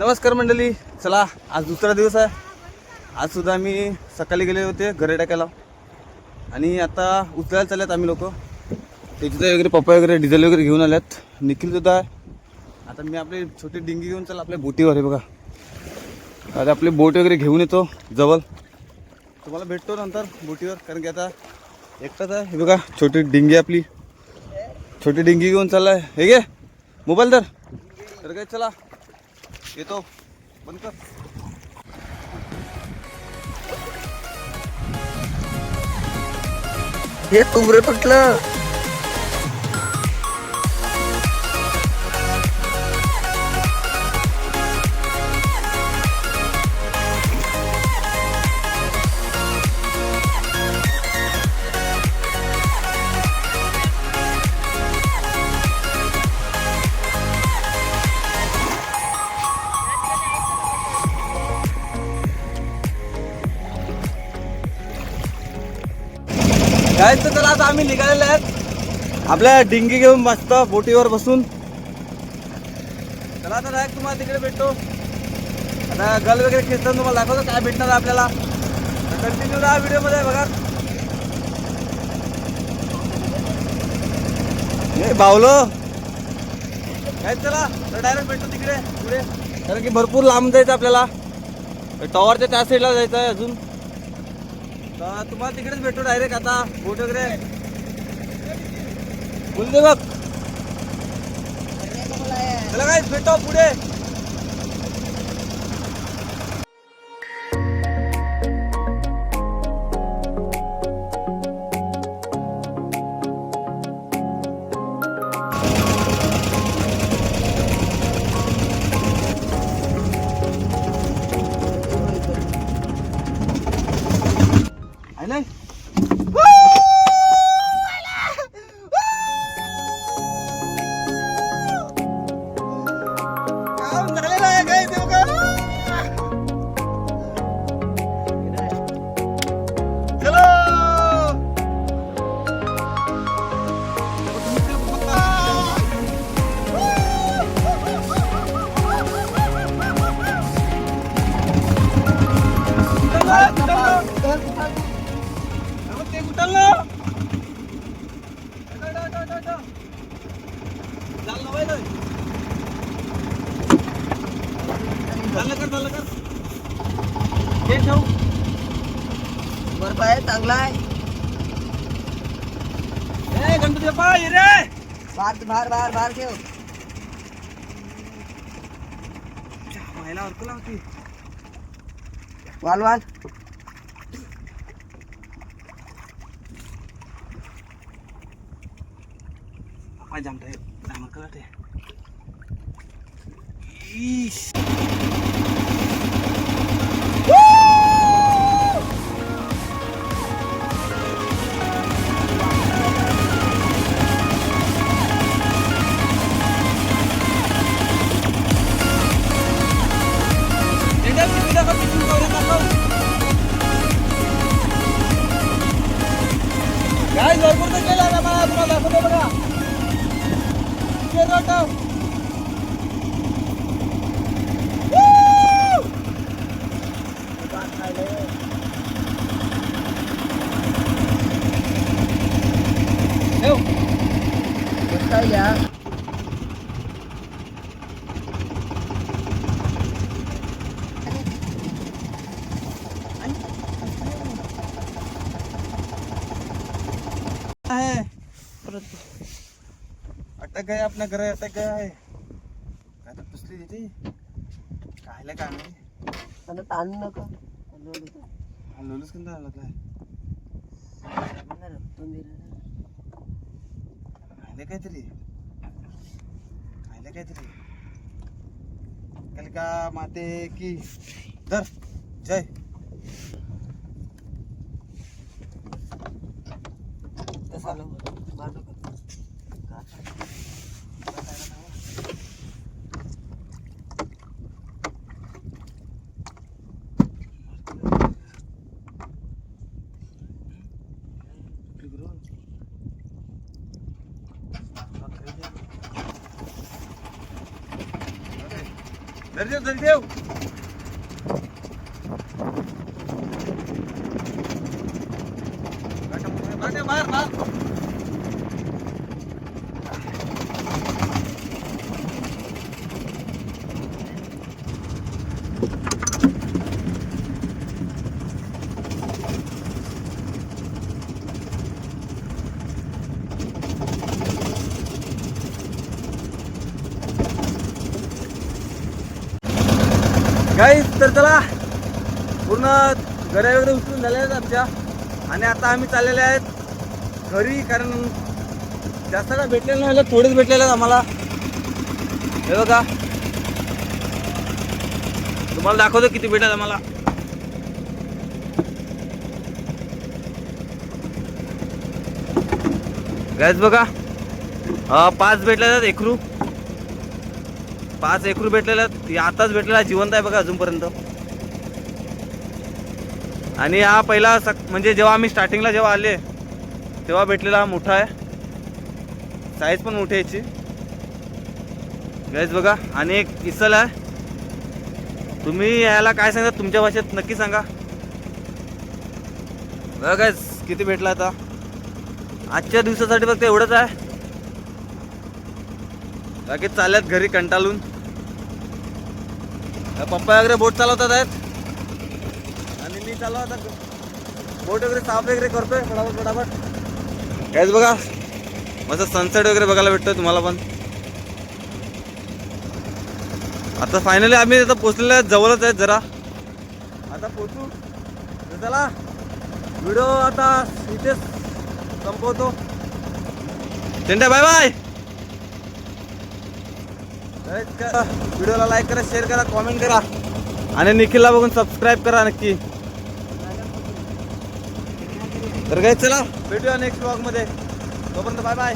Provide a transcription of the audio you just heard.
नमस्कार मंडळी, चला आज दुसरा दिवस आहे. आज सुद्धा आम्ही सकाळी गेले होते घरे टाकायला आणि आता उचलायला चालल्यात आम्ही लोक. त्याचे वगैरे पप्पा वगैरे डिझेल वगैरे घेऊन आल्यात. निखिल सुद्धा आहे. आता मी आपली छोटी डिंगी घेऊन चला आपल्या बोटीवर आहे बघा. आता आपली बोट वगैरे घेऊन येतो जवळ, तुम्हाला भेटतो नंतर बोटीवर. कारण की आता एकटाच आहे. हे बघा छोटी डिंगी, आपली छोटी डिंगी घेऊन चाललाय. हे घे मोबाईल तर काय, चला येतो, बंद कर. हे तुमरे तुटलं. काय तर चला आता आम्ही निघालेले आहेत आपल्या डिंगी घेऊन मस्त बोटीवर बसून. चला आता डायरेक्ट तुम्हाला तिकडे भेटतो. आता गल वगैरे खेचताना तुम्हाला दाखवतो काय भेटणार आहे आपल्याला. कंटिन्यू राहा व्हिडिओमध्ये बघा. हे बावलो काय, चला तर डायरेक्ट भेटतो तिकडे पुढे. कारण की भरपूर लांब जायचं आपल्याला, टॉवरच्या त्या साईडला जायचं आहे अजून. तर तुम्हाला तिकडेच भेटतो डायरेक्ट. आता बोट वगैरे बोलते बघ. चला काय भेटतो पुढे. नाही बरं आहे, चांगला आहे. गणपती बाप्पा ये रे. बार बार बार ठेव. महिला अडकला होती. वाल वाल. पाय जमताय कला ते. काय लवकर तर केला ना मला, तुम्हाला दाखवतो बघा. काय या अटक गए अपना घर, अटक गया है. काय तर पुसली देते कायला काय नाही. ताण नका. लोलच कंदा आला काय काहीतरी कलिका माते की धर जय. धर मार गाईस. तर चला पूर्ण गड्या वगैरे उचलून झाल्या आहेत आमच्या आणि आता आम्ही चाललेले आहेत घरी, कारण जास्त काय भेटलेलं नाही, थोडेच भेटलेले आहेत आम्हाला. हे बघा तुम्हाला दाखवतो किती भेटतात आम्हाला. गाईस बघा 5 भेटलेले आहेत एकरू. 5 एकरू भेटलेले आहेत. आताच भेटलेला जिवंत आहे बघा अजूनपर्यंत. आणि हा पहिला म्हणजे जेव्हा आम्ही स्टार्टिंगला जेव्हा आले तेव्हा भेटलेला हा मोठा आहे, साईज पण मोठी याची. गाईस बघा. आणि एक इसल आहे. तुम्ही याला काय सांगता तुमच्या भाषेत नक्की सांगा. बघा गाईस किती भेटला आता. आजच्या दिवसासाठी फक्त एवढंच आहे. बाकी चालल्यात घरी कंटाळून. पप्पा वगैरे बोट चालवतात आहेत आणि मी चालू आता बोट वगैरे साफ वगैरे करतोय फटाफट. काहीच बघा मस्त सनसेट वगैरे बघायला भेटतोय तुम्हाला पण. आता फायनली आम्ही आता पोचलेलो आहे, जवळच आहेत जरा. आता पोचू. चला व्हिडिओ आता इथेच संपवतो. चेंडा बाय बाय. व्हिडिओला लाईक करा, शेअर करा, कॉमेंट करा आणि निखिलला बघून सबस्क्राईब करा नक्की. तर काय चला भेटूया नेक्स्ट व्लॉग मध्ये. तोपर्यंत बाय बाय.